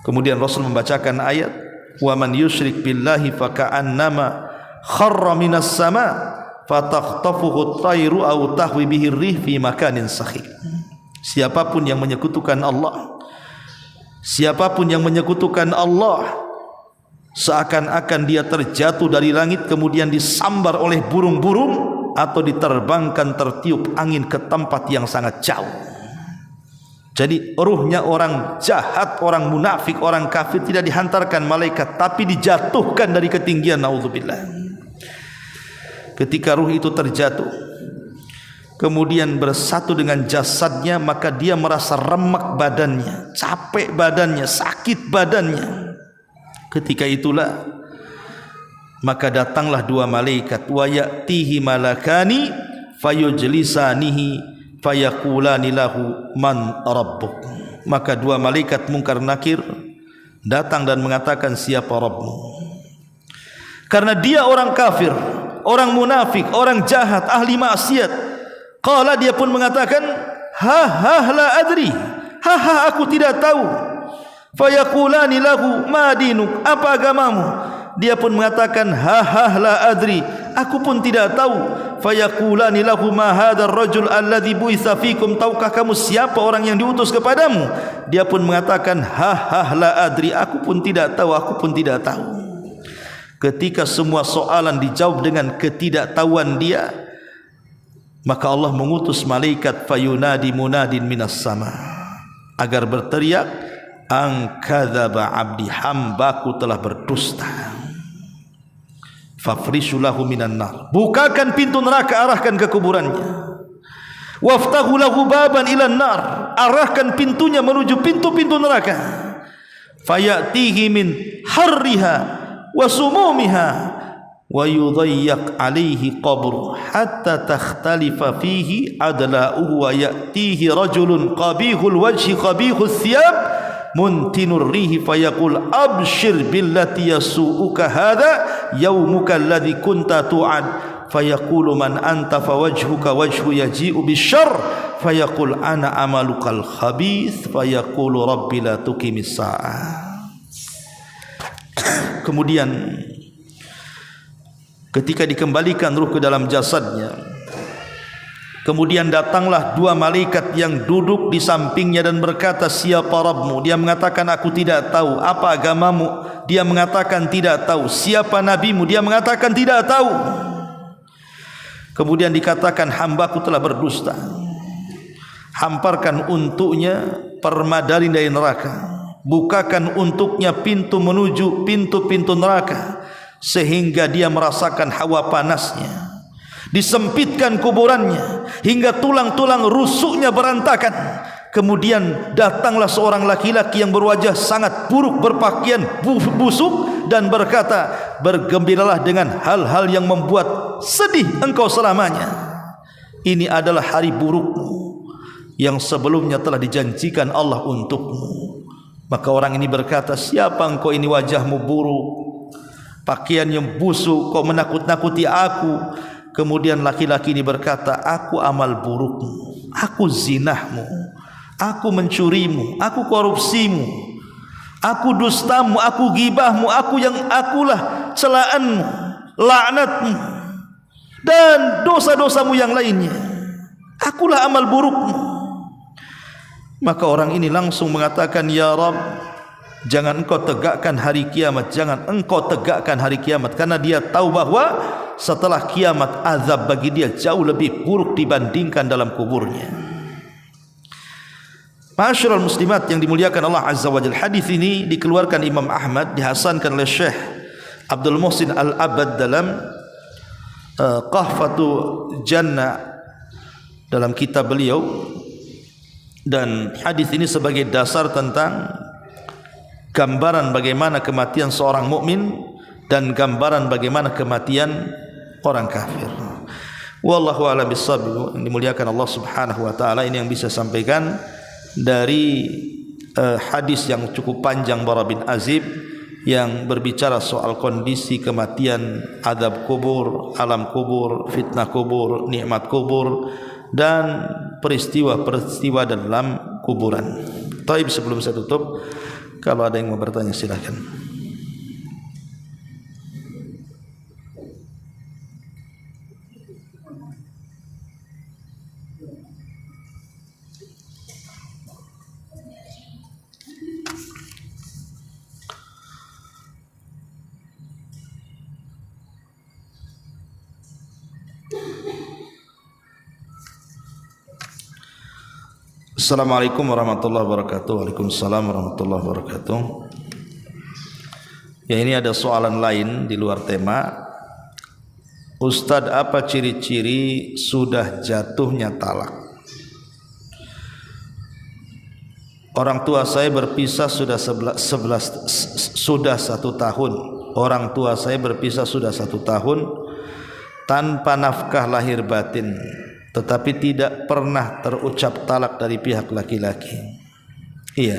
Speaker 2: Kemudian Rasul membacakan ayat wa man yusyrik billahi faka'annama kharra minas sama fatakhtafuhu at-tayru aw tahwi bihi ar-rih fi makanin sakhih. Siapapun yang menyekutukan Allah, siapapun yang menyekutukan Allah, seakan-akan dia terjatuh dari langit kemudian disambar oleh burung-burung atau diterbangkan tertiup angin ke tempat yang sangat jauh. Jadi ruhnya orang jahat, orang munafik, orang kafir tidak dihantarkan malaikat, tapi dijatuhkan dari ketinggian. Naudzubillah. Ketika ruh itu terjatuh kemudian bersatu dengan jasadnya, maka dia merasa remak badannya, capek badannya, sakit badannya. Ketika itulah maka datanglah dua malaikat, wa ya'tihi malakani fayujlisanihi fayaqulani lahu man rabbuk. Maka dua malaikat Munkar Nakir datang dan mengatakan, siapa Rabbmu? Karena dia orang kafir, orang munafik, orang jahat, ahli maksiat. Qala, dia pun mengatakan, la adri, aku tidak tahu. Fayaqulani lahu ma dinuk, apa agamamu? Dia pun mengatakan la adri, aku pun tidak tahu. Fayaqulani lahu ma hadzal rajul alladhi bu'itsa fikum, tahukah kamu siapa orang yang diutus kepadamu? Dia pun mengatakan la adri, aku pun tidak tahu, aku pun tidak tahu. Ketika semua soalan dijawab dengan ketidaktahuan dia, maka Allah mengutus malaikat fayunadi munadin minas sama, agar berteriak, an kadzaba abdi, hambaku telah berdusta. Fafrishu lahu minan nar, bukakan pintu neraka, arahkan ke kuburannya. Waftahu lahu baban ilan nar, arahkan pintunya menuju pintu-pintu neraka. Fayatihi min harriha wa sumumiha wa yudayyak alaihi qabru hatta takhtalifa fihi adla'uhu wa ya'tihi rajulun qabihul wajhi qabihul thiyab muntinur rihi fayaqul abshir billati yasu'uka hadha yaumuka alladhi kunta tu'ad fayaqulu man anta fawajhuka wajhu yaji'u bisyarr fayaqul ana amalukal khabith fayaqulu rabbi la tuqimis sa'ah. Kemudian ketika dikembalikan ruh ke dalam jasadnya, kemudian datanglah dua malaikat yang duduk di sampingnya dan berkata, siapa Rabbmu? Dia mengatakan, aku tidak tahu. Apa agamamu? Dia mengatakan tidak tahu. Siapa nabimu? Dia mengatakan tidak tahu. Kemudian dikatakan, hambaku telah berdusta. Hamparkan untuknya permadani dari neraka, bukakan untuknya pintu menuju pintu-pintu neraka, sehingga dia merasakan hawa panasnya. Disempitkan kuburannya hingga tulang-tulang rusuknya berantakan. Kemudian datanglah seorang laki-laki yang berwajah sangat buruk, berpakaian busuk, dan berkata, bergembiralah dengan hal-hal yang membuat sedih engkau selamanya. Ini adalah hari burukmu yang sebelumnya telah dijanjikan Allah untukmu. Maka orang ini berkata, siapa engkau ini, wajahmu buruk, pakaian yang busuk, kau menakut-nakuti aku. Kemudian laki-laki ini berkata, aku amal burukmu, aku zinahmu, aku mencurimu, aku korupsimu, aku dustamu, aku gibahmu, akulah celaanmu, laknatmu, dan dosa-dosamu yang lainnya. Akulah amal burukmu. Maka orang ini langsung mengatakan, ya Rabb, Jangan engkau tegakkan hari kiamat, jangan engkau tegakkan hari kiamat, karena dia tahu bahwa setelah kiamat azab bagi dia jauh lebih buruk dibandingkan dalam kuburnya. Ma'asyiral muslimat yang dimuliakan Allah Azza wa Jalla, hadis ini dikeluarkan Imam Ahmad, dihasankan oleh Syekh Abdul Muhsin Al-Abad dalam Qahfatu Jannah dalam kitab beliau, dan hadis ini sebagai dasar tentang gambaran bagaimana kematian seorang mukmin dan gambaran bagaimana kematian orang kafir. Wallahu a'lam bissawab. Dimuliakan Allah Subhanahu wa taala, ini yang bisa sampaikan dari hadis yang cukup panjang Bara bin Azib yang berbicara soal kondisi kematian, azab kubur, alam kubur, fitnah kubur, nikmat kubur, dan peristiwa-peristiwa dalam kuburan. Taib, sebelum saya tutup, kalau ada yang mau bertanya silakan. Assalamualaikum warahmatullahi wabarakatuh. Waalaikumsalam warahmatullahi wabarakatuh. Ya, ini ada soalan lain di luar tema. Ustadz, apa ciri-ciri sudah jatuhnya talak? Orang tua saya berpisah sudah 1 tahun. Orang tua saya berpisah sudah 1 tahun tanpa nafkah lahir batin, tetapi tidak pernah terucap talak dari pihak laki-laki. Iya.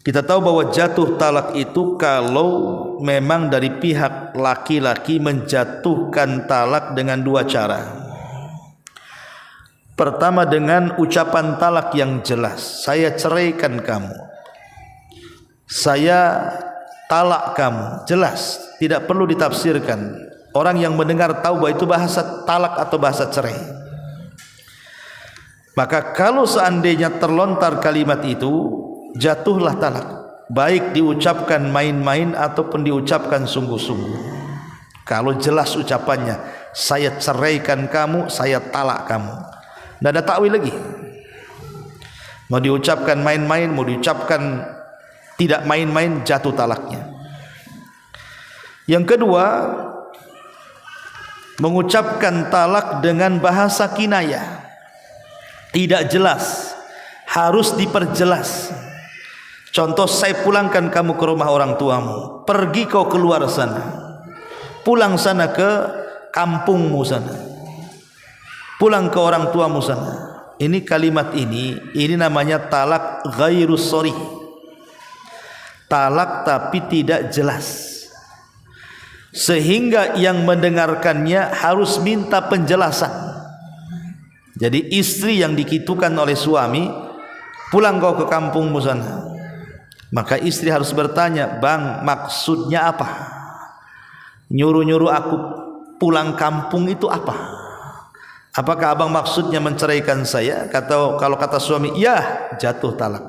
Speaker 2: Kita tahu bahwa jatuh talak itu kalau memang dari pihak laki-laki menjatuhkan talak dengan 2 cara. Pertama, dengan ucapan talak yang jelas. Saya ceraikan kamu, saya talak kamu, jelas, tidak perlu ditafsirkan. Orang yang mendengar tahu bahwa itu bahasa talak atau bahasa cerai. Maka kalau seandainya terlontar kalimat itu, jatuhlah talak, baik diucapkan main-main ataupun diucapkan sungguh-sungguh. Kalau jelas ucapannya, saya ceraikan kamu, saya talak kamu, tidak ada takwil lagi. Mau diucapkan main-main, mau diucapkan tidak main-main, jatuh talaknya. Yang kedua, mengucapkan talak dengan bahasa kinayah, tidak jelas, harus diperjelas. Contoh, saya pulangkan kamu ke rumah orang tuamu, pergi kau keluar sana, pulang sana ke kampungmu sana, pulang ke orang tuamu sana. Ini kalimat ini namanya talak ghairus sharih, talak tapi tidak jelas, sehingga yang mendengarkannya harus minta penjelasan. Jadi istri yang dikitukan oleh suami, pulang kau ke kampungmu sana, maka istri harus bertanya, bang, maksudnya apa? Nyuruh-nyuruh aku pulang kampung itu apa? Apakah abang maksudnya menceraikan saya? Kalau kata suami, ya, jatuh talak.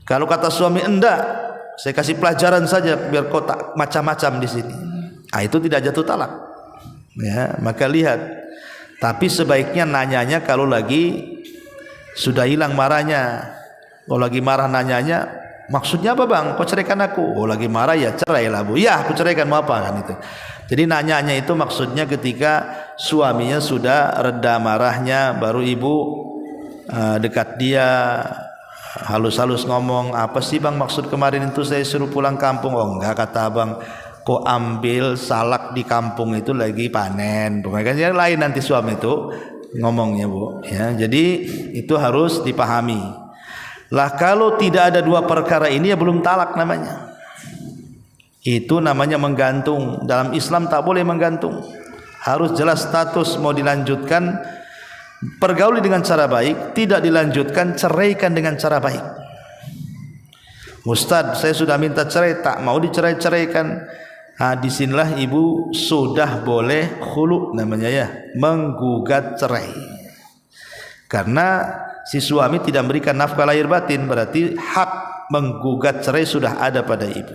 Speaker 2: Kalau kata suami, enggak, saya kasih pelajaran saja biar kau tak macam-macam di sini, itu tidak jatuh talak. Ya, maka lihat. Tapi sebaiknya nanyanya kalau lagi sudah hilang marahnya. Kalau lagi marah nanyanya, maksudnya apa bang? Kau ceraikan aku? Oh, lagi marah ya, cerailah bu. Ya, aku ceraikan, mau apa kan itu. Jadi nanyanya itu maksudnya ketika suaminya sudah reda marahnya, baru ibu dekat dia, halus-halus ngomong, apa sih bang maksud kemarin itu saya suruh pulang kampung? Oh enggak, kata abang, kok ambil salak di kampung itu lagi panen. Pokoknya lain nanti suami itu ngomongnya bu. Ya, jadi itu harus dipahami. Lah kalau tidak ada 2 perkara ini ya belum talak namanya. Itu namanya menggantung. Dalam Islam tak boleh menggantung. Harus jelas status, mau dilanjutkan pergauli dengan cara baik, tidak dilanjutkan ceraikan dengan cara baik. Ustadz, saya sudah minta cerai, tak mau dicerai-ceraikan. Disinilah ibu sudah boleh khulu namanya ya, menggugat cerai. Karena si suami tidak memberikan nafkah lahir batin, berarti hak menggugat cerai sudah ada pada ibu.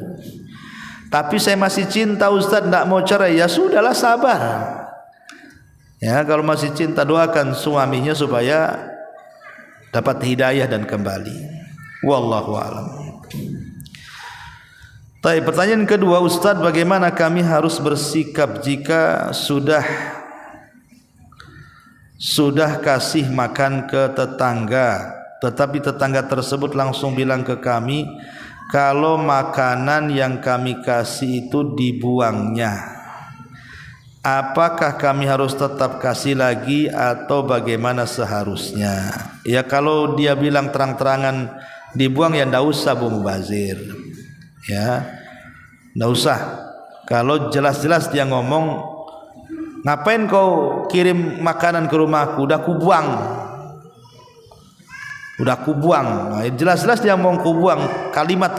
Speaker 2: Tapi saya masih cinta Ustaz, tidak mau cerai, ya sudahlah, sabar. Ya, kalau masih cinta doakan suaminya supaya dapat hidayah dan kembali. Wallahu a'lam. Baik, pertanyaan kedua, Ustaz, bagaimana kami harus bersikap jika sudah kasih makan ke tetangga, tetapi tetangga tersebut langsung bilang ke kami kalau makanan yang kami kasih itu dibuangnya. Apakah kami harus tetap kasih lagi atau bagaimana seharusnya? Ya, kalau dia bilang terang-terangan dibuang, ya ndak usah Bu Mubazir. Ya, ndak usah. Kalau jelas-jelas dia ngomong, ngapain kau kirim makanan ke rumahku, udah kubuang. Nah, jelas-jelas dia mau kubuang. Kalimat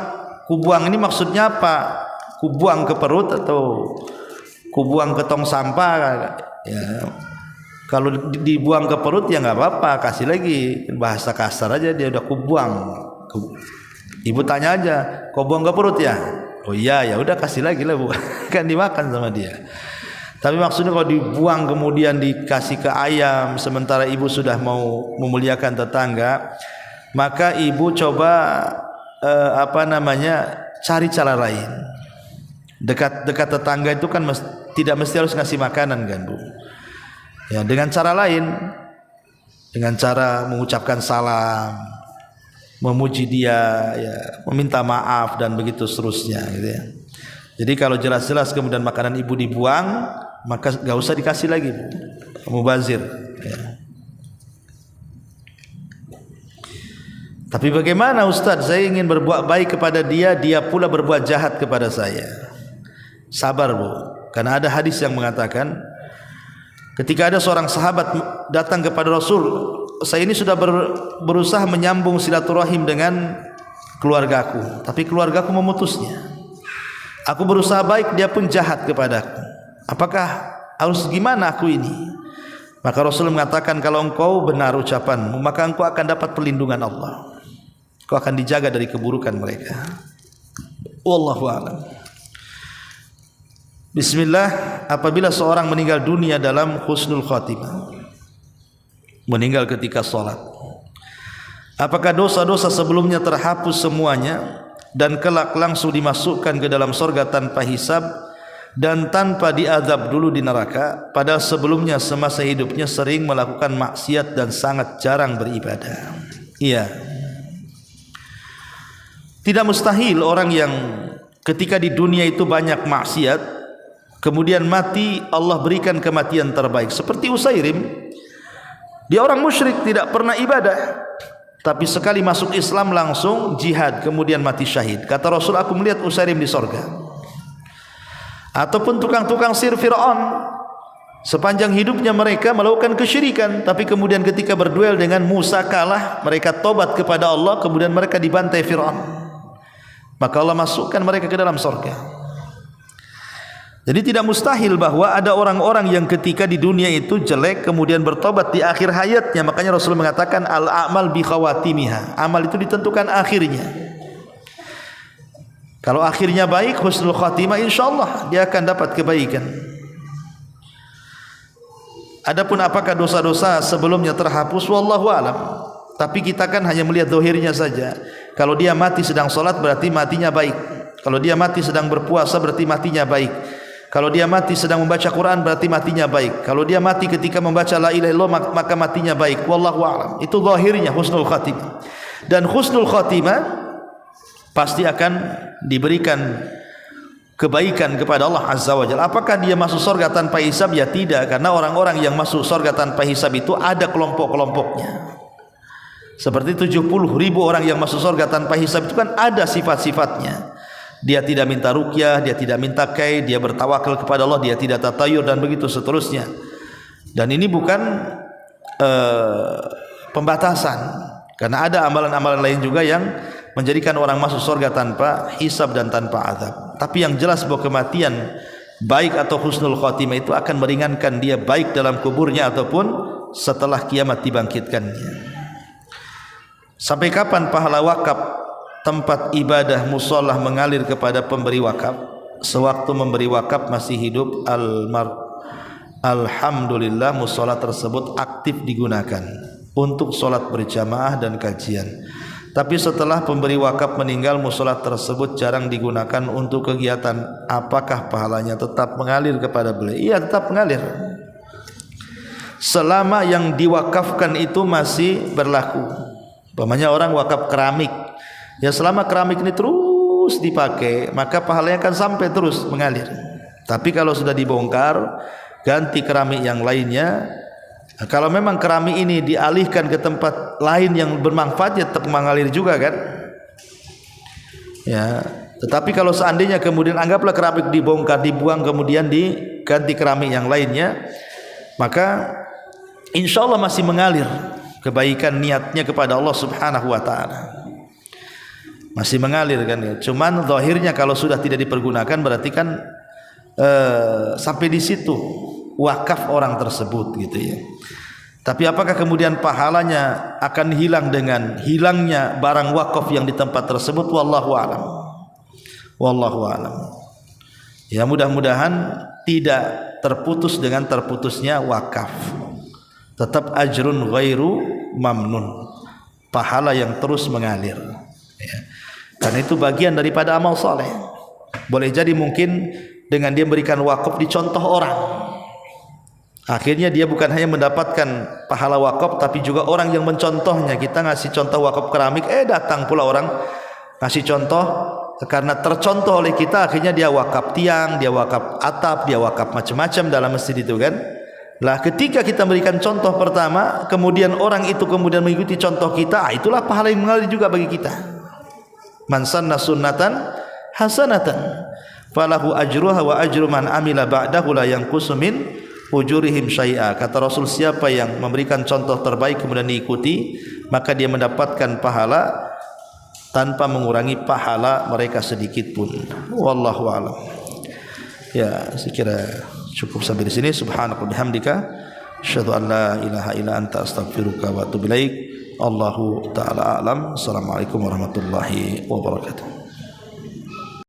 Speaker 2: kubuang ini maksudnya apa? Kubuang ke perut atau kubuang ke tong sampah? Ya, kalau dibuang ke perut ya nggak apa-apa, kasih lagi. Bahasa kasar aja, dia udah kubuang. Ibu tanya aja, kau buang ke perut ya? Oh iya, ya udah kasih lagi lah Bu. Kan dimakan sama dia. Tapi maksudnya kalau dibuang kemudian dikasih ke ayam sementara ibu sudah mau memuliakan tetangga, maka ibu coba cari cara lain. Dekat tetangga itu kan tidak mesti harus ngasih makanan kan Bu. Ya, dengan cara lain, dengan cara mengucapkan salam, memuji dia, ya, meminta maaf dan begitu seterusnya gitu ya. Jadi kalau jelas-jelas kemudian makanan ibu dibuang, maka gak usah dikasih lagi Bu. Mubazir ya. Tapi bagaimana Ustaz, saya ingin berbuat baik kepada dia, dia pula berbuat jahat kepada saya. Sabar Bu, karena ada hadis yang mengatakan ketika ada seorang sahabat datang kepada Rasul, saya ini sudah berusaha menyambung silaturahim dengan keluargaku, tapi keluargaku memutusnya. Aku berusaha baik, dia pun jahat kepadaku. Apakah harus gimana aku ini? Maka Rasul mengatakan, kalau engkau benar ucapanmu, maka engkau akan dapat perlindungan Allah. Kau akan dijaga dari keburukan mereka. Wallahu a'lam. Bismillah. Apabila seorang meninggal dunia dalam husnul khatimah, meninggal ketika sholat, apakah dosa-dosa sebelumnya terhapus semuanya dan kelak langsung dimasukkan ke dalam surga tanpa hisab dan tanpa diazab dulu di neraka, padahal sebelumnya semasa hidupnya sering melakukan maksiat dan sangat jarang beribadah? Iya, tidak mustahil orang yang ketika di dunia itu banyak maksiat, kemudian mati, Allah berikan kematian terbaik. Seperti Usairim, dia orang musyrik, tidak pernah ibadah, tapi sekali masuk Islam langsung jihad, kemudian mati syahid. Kata Rasul, aku melihat Usairim di sorga. Ataupun tukang-tukang sihir Fir'aun, sepanjang hidupnya mereka melakukan kesyirikan, tapi kemudian ketika berduel dengan Musa kalah, mereka tobat kepada Allah, kemudian mereka dibantai Fir'aun, maka Allah masukkan mereka ke dalam sorga. Jadi tidak mustahil bahwa ada orang-orang yang ketika di dunia itu jelek kemudian bertobat di akhir hayatnya. Makanya Rasul mengatakan al-a'mal bi khawatimiha, amal itu ditentukan akhirnya. Kalau akhirnya baik, husnul khatimah, insyaallah dia akan dapat kebaikan. Adapun apakah dosa-dosa sebelumnya terhapus, wallahu alam. Tapi kita kan hanya melihat zahirnya saja. Kalau dia mati sedang salat berarti matinya baik. Kalau dia mati sedang berpuasa berarti matinya baik. Kalau dia mati sedang membaca Quran berarti matinya baik. Kalau dia mati ketika membaca la ilaha illallah maka matinya baik. Wallahu a'lam. Itu zahirnya husnul khatimah. Dan husnul khatimah pasti akan diberikan kebaikan kepada Allah Azza wa Jalla. Apakah dia masuk surga tanpa hisab? Ya tidak, karena orang-orang yang masuk surga tanpa hisab itu ada kelompok-kelompoknya. Seperti 70.000 orang yang masuk surga tanpa hisab itu kan ada sifat-sifatnya. Dia tidak minta ruqyah, dia tidak minta kai, dia bertawakal kepada Allah, dia tidak tatayur dan begitu seterusnya. Dan ini bukan pembatasan, karena ada amalan-amalan lain juga yang menjadikan orang masuk surga tanpa hisab dan tanpa azab. Tapi yang jelas bahwa kematian baik atau husnul khatimah itu akan meringankan dia baik dalam kuburnya ataupun setelah kiamat dibangkitkannya. Sampai kapan pahala wakaf tempat ibadah musholah mengalir kepada pemberi wakaf? Sewaktu memberi wakaf masih hidup alhamdulillah musholah tersebut aktif digunakan untuk sholat berjamaah dan kajian. Tapi setelah pemberi wakaf meninggal, musholah tersebut jarang digunakan untuk kegiatan. Apakah pahalanya tetap mengalir kepada beliau? Iya, tetap mengalir selama yang diwakafkan itu masih berlaku. Umpamanya orang wakaf keramik, ya selama keramik ini terus dipakai, maka pahalanya akan sampai terus mengalir. Tapi kalau sudah dibongkar, ganti keramik yang lainnya, kalau memang keramik ini dialihkan ke tempat lain yang bermanfaat, ya tetap mengalir juga kan. Ya, tetapi kalau seandainya kemudian anggaplah keramik dibongkar, dibuang, kemudian diganti keramik yang lainnya, maka insya Allah masih mengalir kebaikan niatnya kepada Allah Subhanahu wa ta'ala, masih mengalir kan ya. Cuman zahirnya kalau sudah tidak dipergunakan berarti kan sampai di situ wakaf orang tersebut gitu ya. Tapi apakah kemudian pahalanya akan hilang dengan hilangnya barang wakaf yang di tempat tersebut? Wallahu a'lam. Wallahu a'lam. Ya, mudah-mudahan tidak terputus dengan terputusnya wakaf. Tetap ajrun ghairu mamnun, pahala yang terus mengalir ya. Karena itu bagian daripada amal saleh. Boleh jadi mungkin dengan dia memberikan wakaf dicontoh orang, akhirnya dia bukan hanya mendapatkan pahala wakaf, tapi juga orang yang mencontohnya. Kita ngasih contoh wakaf keramik, datang pula orang ngasih contoh, karena tercontoh oleh kita, akhirnya dia wakaf tiang, dia wakaf atap, dia wakaf macam-macam dalam masjid itu kan. Lah ketika kita memberikan contoh pertama, kemudian orang itu kemudian mengikuti contoh kita, itulah pahala yang mengalir juga bagi kita. Man sanna sunnatan hasanatan falahu ajruha wa ajru man amila ba'dahu la yanqusu min ujurihim syai'a. Kata Rasul, siapa yang memberikan contoh terbaik kemudian diikuti, maka dia mendapatkan pahala tanpa mengurangi pahala mereka sedikit pun. Wallahu a'lam. Ya, saya kira cukup sampai di sini. Subhanaka bihamdika asyhadu an la ilaha illa anta astaghfiruka wa atubu ilaik. Allahu taala a'lam. Assalamualaikum warahmatullahi wabarakatuh.